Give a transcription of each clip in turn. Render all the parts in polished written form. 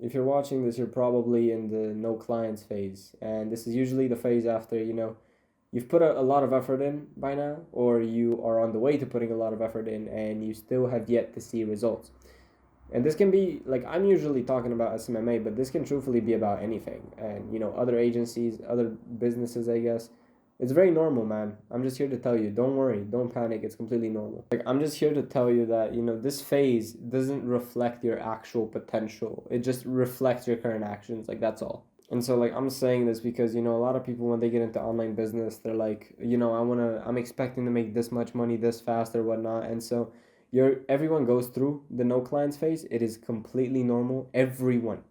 if you're watching this, you're probably in the no clients phase. And this is usually the phase after, you've put a lot of effort in by now, or you are on the way to putting a lot of effort in and you still have yet to see results. And this can be, like, I'm usually talking about SMMA, but this can truthfully be about anything. And, other agencies, other businesses, I guess. It's very normal, man. I'm just here to tell you, don't worry, don't panic. It's completely normal. Like, I'm just here to tell you that, this phase doesn't reflect your actual potential. It just reflects your current actions. Like, that's all. And so, like, I'm saying this because, a lot of people, when they get into online business, they're like, I'm expecting to make this much money this fast or whatnot. And so everyone goes through the no clients phase. It is completely normal. Everyone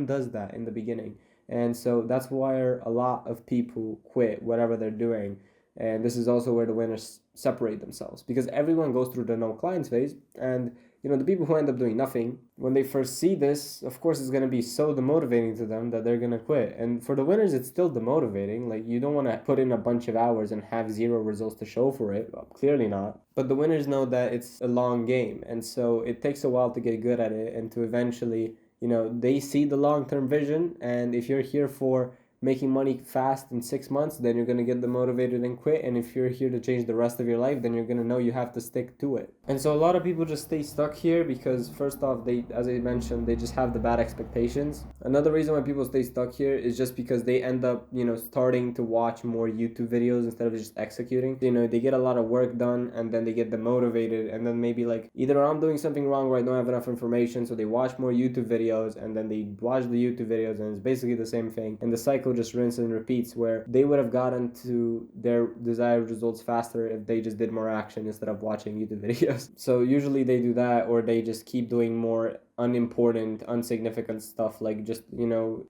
does that in the beginning. And so that's why a lot of people quit whatever they're doing. And this is also where the winners separate themselves, because everyone goes through the no clients phase. And the people who end up doing nothing, when they first see this, of course, it's going to be so demotivating to them that they're going to quit. And for the winners, it's still demotivating. Like, you don't want to put in a bunch of hours and have zero results to show for it. Well, clearly not. But the winners know that it's a long game. And so it takes a while to get good at it and to eventually, they see the long-term vision. And if you're here for making money fast in 6 months, then you're going to get demotivated and quit. And if you're here to change the rest of your life, then you're going to know you have to stick to it. And so a lot of people just stay stuck here because, first off, they, as I mentioned, they just have the bad expectations. Another reason why people stay stuck here is just because they end up, starting to watch more YouTube videos instead of just executing. They get a lot of work done and then they get demotivated, and then maybe like, either I'm doing something wrong or I don't have enough information, so they watch more YouTube videos, and then they watch the YouTube videos, and it's basically the same thing. And the cycle just rinses and repeats, where they would have gotten to their desired results faster if they just did more action instead of watching YouTube videos. So usually they do that, or they just keep doing more unimportant, insignificant stuff, like just,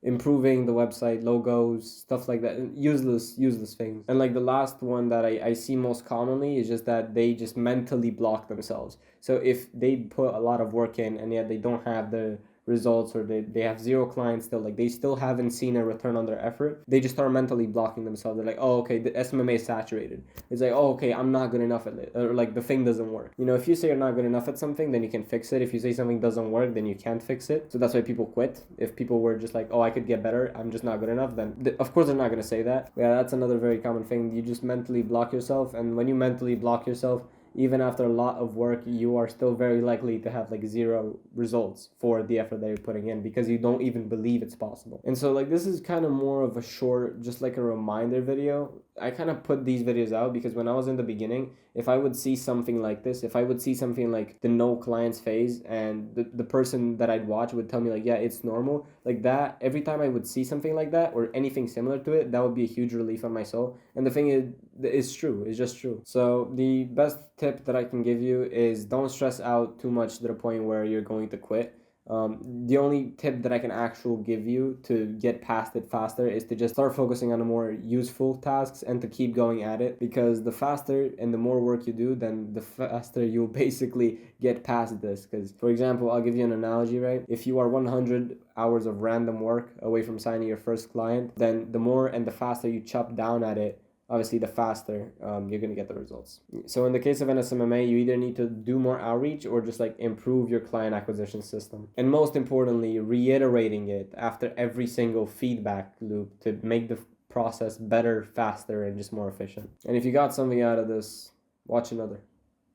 improving the website, logos, stuff like that, useless things. And like the last one that I see most commonly is just that they just mentally block themselves. So if they put a lot of work in and yet they don't have the results, or they have zero clients still, like they still haven't seen a return on their effort, they just start mentally blocking themselves. They're like, oh, okay, the SMMA is saturated. It's like, oh, okay, I'm not good enough at it, or like the thing doesn't work. If you say you're not good enough at something, then you can fix it. If you say something doesn't work, then you can't fix it. So that's why people quit. If people were just like, oh, I could get better, I'm just not good enough, then of course they're not going to say that. Yeah, that's another very common thing. You just mentally block yourself, and when you mentally block yourself, even after a lot of work, you are still very likely to have like zero results for the effort that you're putting in, because you don't even believe it's possible. And so like, this is kind of more of a short, just like a reminder video. I kind of put these videos out because when I was in the beginning, if I would see something like this, if I would see something like the no clients phase, and the person that I'd watch would tell me like, yeah, it's normal, like that, every time I would see something like that or anything similar to it, that would be a huge relief on my soul. And the thing is, it's true. It's just true. So the best tip that I can give you is, don't stress out too much to the point where you're going to quit. The only tip that I can actually give you to get past it faster is to just start focusing on the more useful tasks and to keep going at it, because the faster and the more work you do, then the faster you'll basically get past this. Because, for example, I'll give you an analogy, right? If you are 100 hours of random work away from signing your first client, then the more and the faster you chop down at it, obviously the faster you're going to get the results. So in the case of an SMMA, you either need to do more outreach or just like improve your client acquisition system. And most importantly, reiterating it after every single feedback loop to make the process better, faster, and just more efficient. And if you got something out of this, watch another.